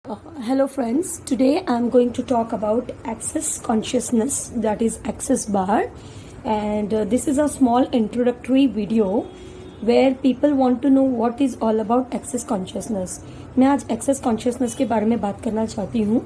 Hello friends, today I am going to talk about access consciousness, that is access bar, and this is a small introductory video where people want to know what is all about access consciousness. मैं आज access consciousness के बारे में बात करना चाहती हूँ.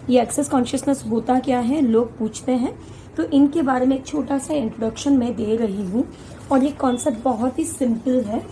ये access consciousness होता क्या है, लोग पूछते हैं, तो इनके बारे में एक छोटा सा इंट्रोडक्शन मैं दे रही हूँ. और ये कॉन्सेप्ट बहुत ही सिंपल है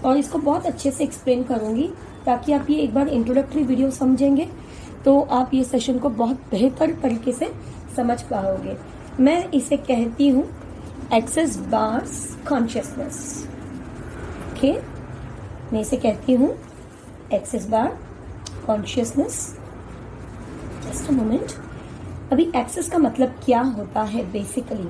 और इसको बहुत अच्छे से एक्सप्लेन करूँगी ताकि आप ये एक बार इंट्रोडक्टरी वीडियो समझेंगे तो आप ये सेशन को बहुत बेहतर तरीके से समझ पाओगे. मैं इसे कहती हूँ एक्सेस बार्स कॉन्शियसनेस. ओके, मैं इसे कहती हूँ Access Bar Consciousness. Just a moment. अभी एक्सेस का मतलब क्या होता है? बेसिकली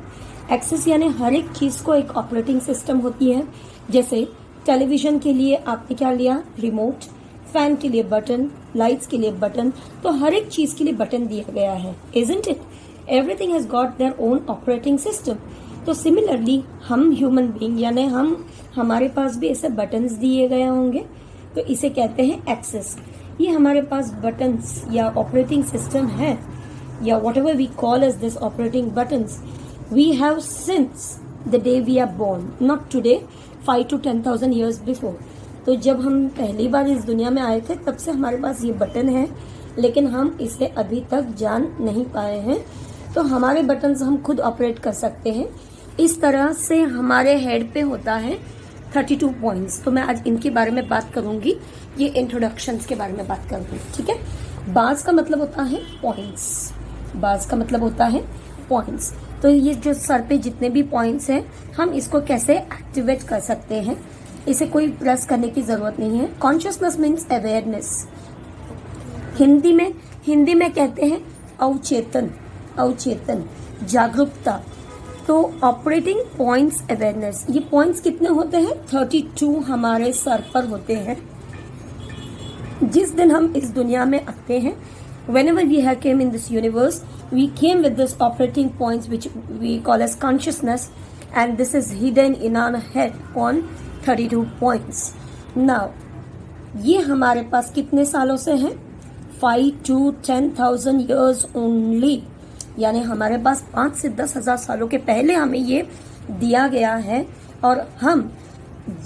एक्सेस यानी हर एक चीज को एक ऑपरेटिंग सिस्टम होती है. जैसे टेलीविजन के लिए आपने क्या लिया? रिमोट. फैन के लिए बटन, लाइट्स के लिए बटन. तो हर एक चीज के लिए बटन दिया गया है. Isn't it? Everything has got their own operating system. तो सिमिलरली हम ह्यूमन बीइंग यानी हमारे पास भी ऐसे बटन्स दिए गए होंगे, तो इसे कहते हैं एक्सेस. ये हमारे पास बटन्स या ऑपरेटिंग सिस्टम है, या whatever we call as this operating buttons, we have since the day we are born, not today, 5 to 10,000 years before. तो जब हम पहली बार इस दुनिया में आए थे तब से हमारे पास ये बटन है, लेकिन हम इसे अभी तक जान नहीं पाए हैं. तो हमारे बटन्स हम खुद ऑपरेट कर सकते हैं. इस तरह से हमारे हेड पे होता है 32 पॉइंट्स. तो मैं आज इनके बारे में बात करूंगी, ये इंट्रोडक्शंस के बारे में बात करूंगी. ठीक है. बार्स का मतलब होता है पॉइंट्स. बार्स का मतलब होता है पॉइंट्स. तो ये जो सर पे जितने भी पॉइंट्स हैं, हम इसको कैसे एक्टिवेट कर सकते हैं? इसे कोई प्रेस करने की जरूरत नहीं है. Consciousness means awareness. हिंदी में कहते हैं अवचेतन. अवचेतन, जागरूकता. तो ऑपरेटिंग पॉइंट्स अवेयरनेस. ये पॉइंट्स कितने होते हैं? 32 हमारे सर पर होते हैं. जिस दिन हम इस दुनिया में आते हैं, whenever we have came in this universe, we came with this operating points which we call as consciousness, and this is hidden in our head on 32 points. Now, ये हमारे पास कितने सालों से हैं? 5 to 10,000 years only. यानी हमारे पास 5 से 10,000 सालों के पहले हमें ये दिया गया है और हम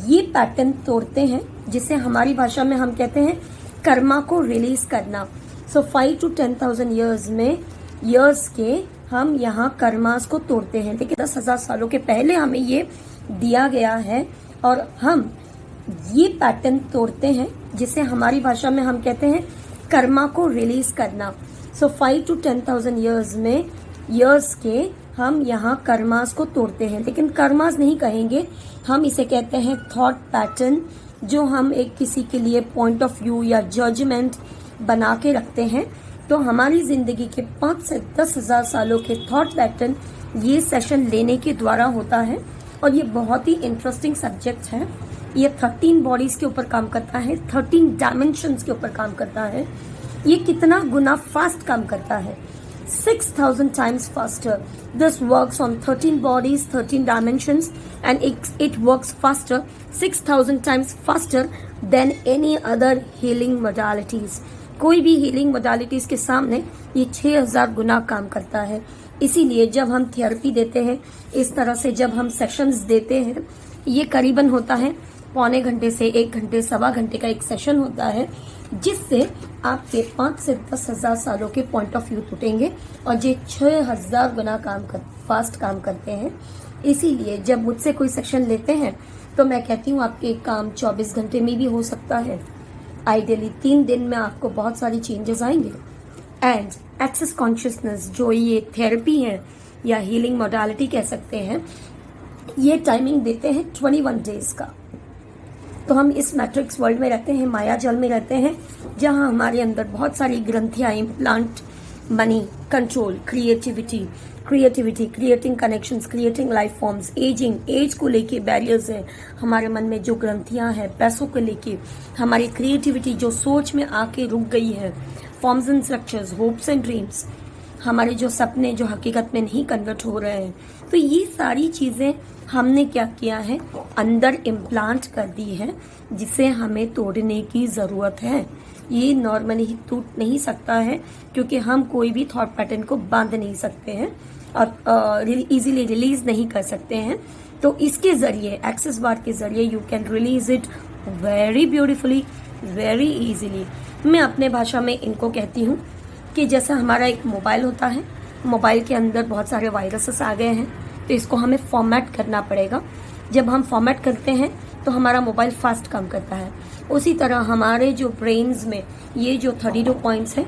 ये पैटर्न तोड़ते हैं, जिसे हमारी भाषा में हम कहते हैं कर्मा को रिलीज करना. सो 5 to 10,000 years में years के हम यहाँ कर्मास को तोड़ते हैं. लेकिन 10,000 सालों के पहले हमें ये दिया गया है और हम ये पैटर्न तोड़ते हैं, जिसे हमारी भाषा में हम कहते हैं कर्मा को रिलीज करना. सो 5 to 10,000 years में years के हम यहाँ कर्मास को तोड़ते हैं. लेकिन कर्मास नहीं कहेंगे, हम इसे कहते हैं थॉट पैटर्न, जो हम एक किसी के लिए पॉइंट ऑफ व्यू या जजमेंट बना के रखते हैं. तो हमारी जिंदगी के 5 से 10,000 सालों के थॉट पैटर्न ये सेशन लेने के द्वारा होता है. और ये बहुत ही इंटरेस्टिंग सब्जेक्ट है. ये 13 बॉडीज के ऊपर काम करता है, 13 डायमेंशंस के ऊपर काम करता है. ये कितना गुना फास्ट काम करता है? 6,000 times faster. This works on 13 bodies, 13 dimensions, and it works faster, 6,000 times faster than any other healing modalities. कोई भी हीलिंग मोडालिटीज के सामने ये 6,000 गुना काम करता है. इसीलिए जब हम थेरेपी देते हैं, इस तरह से जब हम सेशंस देते हैं, ये करीबन होता है पौने घंटे से 1 घंटे, सवा घंटे का एक सेशन होता है, जिससे आपके 5 से 10,000 सालों के पॉइंट ऑफ व्यू टूटेंगे और ये 6,000 गुना फास्ट काम करते हैं. इसीलिए जब मुझसे कोई सेशन लेते हैं तो मैं कहती हूँ आपके काम 24 घंटे में भी हो सकता है. आइडियली 3 दिन में आपको बहुत सारी चेंजेस आएंगे. एंड एक्सेस कॉन्शियसनेस, जो ये थेरेपी है या हीलिंग मोडालिटी कह सकते हैं, ये टाइमिंग देते हैं 21 डेज का. तो हम इस मैट्रिक्स वर्ल्ड में रहते हैं, माया जल में रहते हैं, जहां हमारे अंदर बहुत सारी ग्रंथियां, implant, money, control, creativity, creating connections, creating life forms, age को लेके बैरियर्स है हमारे मन में, जो ग्रंथियां हैं पैसों को लेके, हमारी क्रिएटिविटी जो सोच में आके रुक गई है, forms and structures, hopes and dreams, हमारे जो सपने जो हकीकत में नहीं कन्वर्ट हो रहे हैं. तो ये सारी चीजें हमने क्या किया है, अंदर इम्प्लांट कर दी है, जिसे हमें तोड़ने की जरूरत है. ये नॉर्मली ही टूट नहीं सकता है, क्योंकि हम कोई भी थॉट पैटर्न को बांध नहीं सकते हैं और इजीली रिलीज नहीं कर सकते हैं। तो इसके जरिए, एक्सेस बार के जरिए, you can release it very beautifully, very easily. मैं अपने भाषा में इनको कहती हूँ कि जैसा हमारा एक मोबाइल होता है, मोबाइल के अंदर बहुत सारे वायरसेस आ गए हैं, तो इसको हमें फॉर्मेट करना पड़ेगा। जब हम फॉर्मेट करते हैं तो हमारा मोबाइल फास्ट काम करता है। उसी तरह हमारे जो ब्रेन्स में ये जो 32 पॉइंट्स हैं,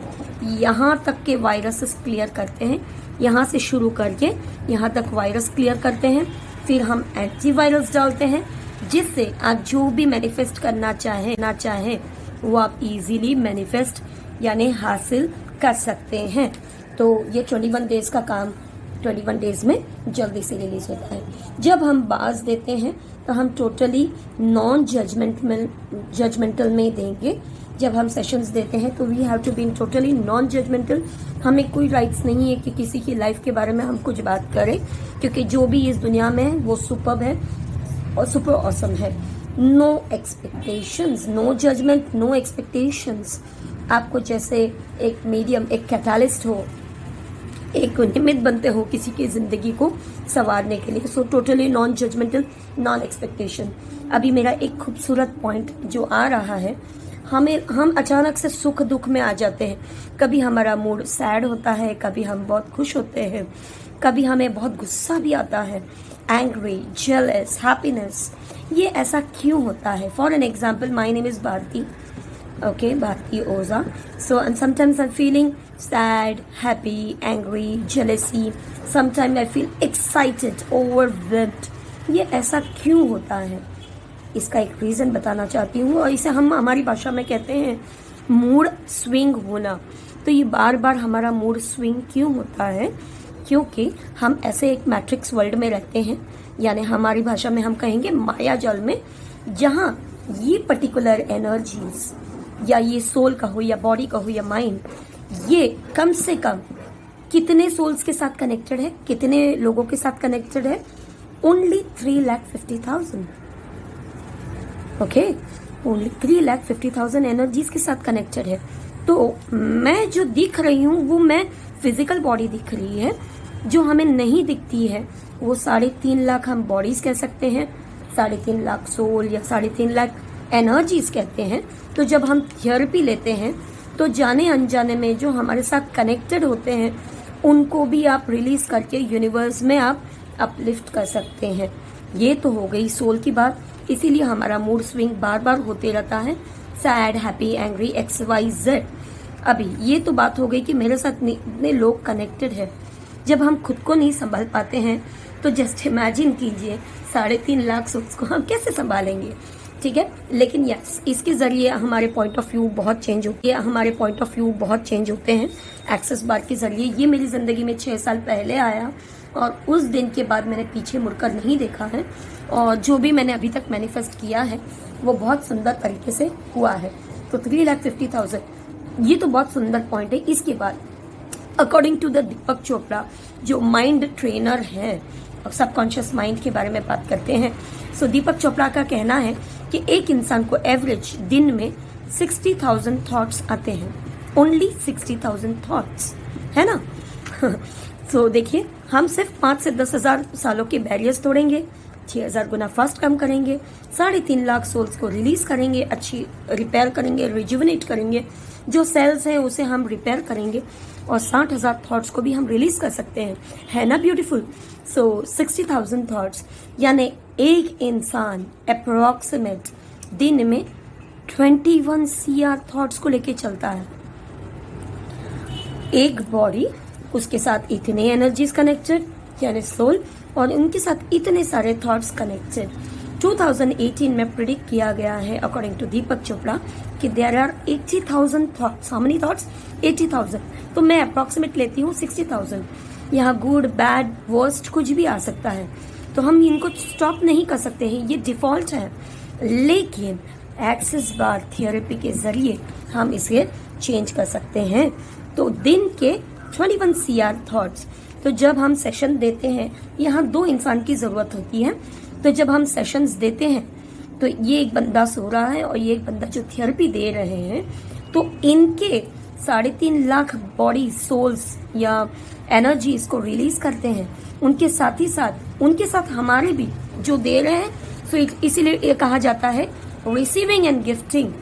यहाँ तक के वायरसेस क्लियर करते हैं, यहाँ से शुरू करके यहाँ तक वायरस क्लियर करते हैं। फिर हम एंटीवायरस डालते हैं, जिससे आप जो भी मैनिफेस्ट करना चाहें वो आप इजीली मैनिफेस्ट यानी हासिल कर सकते हैं। तो ये 21 डेज का काम 21 डेज में जल्दी से रिलीज होता है। जब हम बाज देते हैं तो हम टोटली नॉन जजमेंटल में देंगे। जब हम सेशंस देते हैं तो we have to be totally non judgmental. हमें कोई राइट्स नहीं है कि किसी की लाइफ के बारे में हम कुछ बात करें, क्योंकि जो भी इस दुनिया में है वो सुपर्ब है और सुपर ऑसम है। No expectations, no judgment, no expectations. आपको जैसे एक मीडियम, एक कैटालिस्ट हो, एक निमित्त बनते हो किसी की जिंदगी को संवारने के लिए। So totally non judgmental, non expectation. अभी मेरा एक खूबसूरत पॉइंट जो आ रहा है, हम अचानक से सुख दुख में आ जाते हैं। कभी हमारा मूड सैड होता है, कभी हम बहुत खुश होते हैं, कभी हमें बहुत गुस्सा भी आता है, एंग्री, जेलस, हैप्पीनेस। ये ऐसा क्यों होता है? For an example, my name is Bharti, okay, Bharti Oza. So, and sometimes I'm feeling sad, happy, angry, jealousy. Sometimes I feel excited, overwhelmed. ये ऐसा क्यों होता है? इसका एक रीजन बताना चाहती हूँ, और इसे हम हमारी भाषा में कहते हैं मूड स्विंग होना। तो ये बार बार हमारा मूड स्विंग क्यों होता है? क्योंकि हम ऐसे एक मैट्रिक्स वर्ल्ड में रहते हैं, यानी हमारी भाषा में हम कहेंगे माया जाल में, जहाँ ये पर्टिकुलर एनर्जीज, या ये सोल का हो या बॉडी का हो या माइंड, ये कम से कम कितने सोल्स के साथ कनेक्टेड है, कितने लोगों के साथ कनेक्टेड है? ओनली 3,50,000। ओके, ओनली 3,50,000 एनर्जीज के साथ कनेक्टेड है। तो मैं जो दिख रही हूँ वो मैं फिजिकल बॉडी दिख रही है, जो हमें नहीं दिखती है वो 3.5 लाख हम बॉडीज कह सकते हैं, 3.5 लाख सोल या 3.5 लाख एनर्जीज कहते हैं। तो जब हम थेरेपी लेते हैं तो जाने अनजाने में जो हमारे साथ कनेक्टेड होते हैं उनको भी आप रिलीज करके यूनिवर्स में आप अपलिफ्ट कर सकते हैं। ये तो हो गई सोल की बात। इसीलिए हमारा मूड स्विंग बार बार होते रहता है, सैड, हैप्पी, एंग्री, XYZ। अभी ये तो बात हो गई कि मेरे साथ इतने लोग कनेक्टेड है। जब हम खुद को नहीं संभाल पाते हैं तो जस्ट इमेजिन कीजिए 3.5 लाख सोल्स को हम कैसे संभालेंगे? ठीक है, लेकिन यस, इसके जरिए हमारे पॉइंट ऑफ व्यू बहुत चेंज होते हैं। एक्सेस बार के जरिए ये मेरी जिंदगी में 6 साल पहले आया, और उस दिन के बाद मैंने पीछे मुड़कर नहीं देखा है, और जो भी मैंने अभी तक मैनिफेस्ट किया है वो बहुत सुंदर तरीके से हुआ है। तो 3,50,000 ये तो बहुत सुंदर पॉइंट है। इसके बाद अकॉर्डिंग टू द दीपक चोपड़ा, जो माइंड ट्रेनर है और सबकॉन्शियस माइंड के बारे में बात करते हैं, सो दीपक चोपड़ा का कहना है कि एक इंसान को एवरेज दिन में 60,000 थॉट्स आते हैं। ओनली 60,000 थॉट्स, है ना? तो देखिए, हम सिर्फ 5 से 10,000 सालों के बैरियर्स तोड़ेंगे, 6,000 गुना फास्ट काम करेंगे, 3.5 लाख सोल्स को रिलीज करेंगे, अच्छी रिपेयर करेंगे, रिजुविनेट करेंगे, जो सेल्स हैं उसे हम रिपेयर करेंगे, और 60,000 थॉट्स को भी हम रिलीज कर सकते हैं। है ना ब्यूटीफुल? सो 60,000 थॉट्स, यानी एक इंसान अप्रोक्सीमेट दिन में 21 CR थॉट्स को लेके चलता है। एक बॉडी, उसके साथ इतने एनर्जीज कनेक्टेड यानी सोल, और उनके साथ इतने सारे थॉट्स कनेक्टेड। 2018 में प्रिडिक्ट किया गया है अकॉर्डिंग टू दीपक चोपड़ा कि there are 80,000 thoughts. How many thoughts? 80,000। तो मैं अप्रोक्सीमेट लेती हूँ 60,000। यहाँ गुड, बैड, वर्स्ट कुछ भी आ सकता है, तो हम इनको स्टॉप नहीं कर सकते हैं, ये डिफॉल्ट है। लेकिन एक्सेस बार थेरेपी के जरिए हम इसे चेंज कर सकते हैं। तो दिन के 21 CR थॉट्स। तो जब हम सेशन देते हैं, यहाँ 2 इंसान की जरूरत होती है। तो जब हम सेशंस देते हैं तो ये एक बंदा सो रहा है और ये एक बंदा जो थेरेपी दे रहे हैं, तो इनके 3.5 लाख बॉडी सोल्स या एनर्जीज को रिलीज करते हैं। उनके साथ ही साथ उनके साथ हमारे भी जो दे रहे हैं, सो इसीलिए ये कहा जाता है रिसीविंग एंड गिफ्टिंग।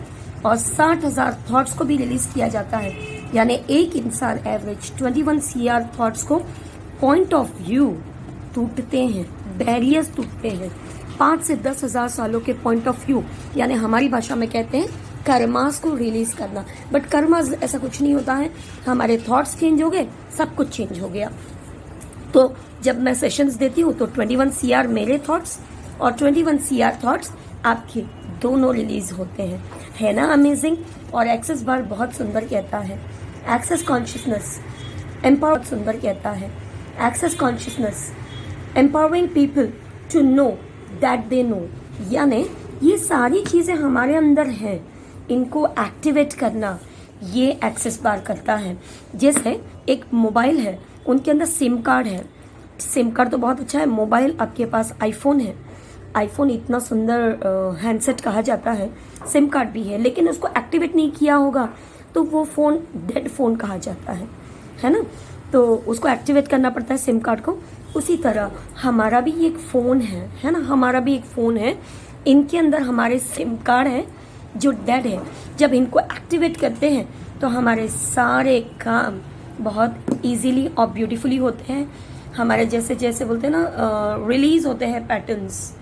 और 60,000 थॉट्स को भी रिलीज किया जाता है, यानी एक इंसान एवरेज 21 CR थॉट्स को पॉइंट ऑफ व्यू टूटते हैं, बैरियर्स टूटते हैं 5 से 10,000 सालों के पॉइंट ऑफ व्यू, यानी हमारी भाषा में कहते हैं कर्मास को रिलीज करना। बट कर्मास ऐसा कुछ नहीं होता है, हमारे थॉट्स चेंज हो गए, सब कुछ चेंज हो गया। तो जब मैं सेशंस देती हूँ तो 21 CR मेरे थॉट्स और 21 CR थॉट्स आपके दोनों रिलीज होते हैं। है ना अमेजिंग। और एक्सेस बार बहुत सुंदर कहता है, एक्सेस कॉन्शियसनेस एम्पावर सुंदर कहता है, Access Consciousness empowering people to know that they know, यानी ये सारी चीजें हमारे अंदर हैं, इनको एक्टिवेट करना ये एक्सेस बार करता है। जैसे एक मोबाइल है, उनके अंदर सिम कार्ड है, सिम कार्ड तो बहुत अच्छा है। मोबाइल आपके पास आईफोन है, आईफोन इतना सुंदर हैंडसेट कहा जाता है, सिम कार्ड भी है, लेकिन उसको एक्टिवेट नहीं किया होगा तो वो फ़ोन डेड फ़ोन कहा जाता है ना। तो उसको एक्टिवेट करना पड़ता है सिम कार्ड को। उसी तरह हमारा भी एक फ़ोन है ना, हमारा भी एक फ़ोन है, इनके अंदर हमारे सिम कार्ड है जो डेड है। जब इनको एक्टिवेट करते हैं तो हमारे सारे काम बहुत इजीली और ब्यूटीफुली होते हैं। हमारे जैसे जैसे बोलते हैं ना रिलीज होते हैं पैटर्न्स,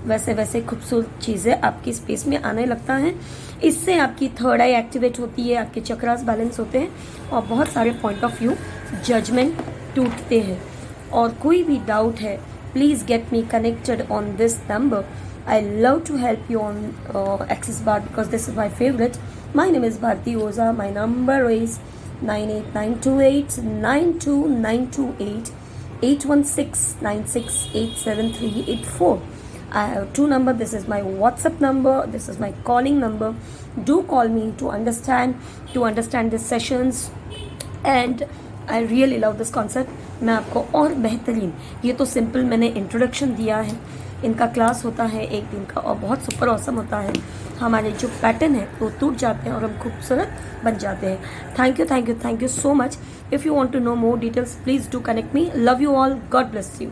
वैसे वैसे खूबसूरत चीज़ें आपकी स्पेस में आने लगता है। इससे आपकी थर्ड आई एक्टिवेट होती है, आपके चक्रास बैलेंस होते हैं और बहुत सारे पॉइंट ऑफ व्यू जजमेंट टूटते हैं। और कोई भी डाउट है, please get me connected on this number. I love to help you on Access Bar because this is my favorite. My name is Bharti Oza. My number is 98928 81696873884. I have 2 numbers. This is my WhatsApp number. This is my calling number. Do call me to understand these sessions. And I really love this concept. मैं आपको और बेहतरीन, ये तो simple मैंने introduction दिया है, इनका क्लास होता है एक दिन का और बहुत सुपर ऑसम होता है। हमारे जो पैटर्न है वो टूट जाते हैं और हम खूबसूरत बन जाते हैं। Thank you so much. If you want to know more details please do connect me. Love you all, God bless you.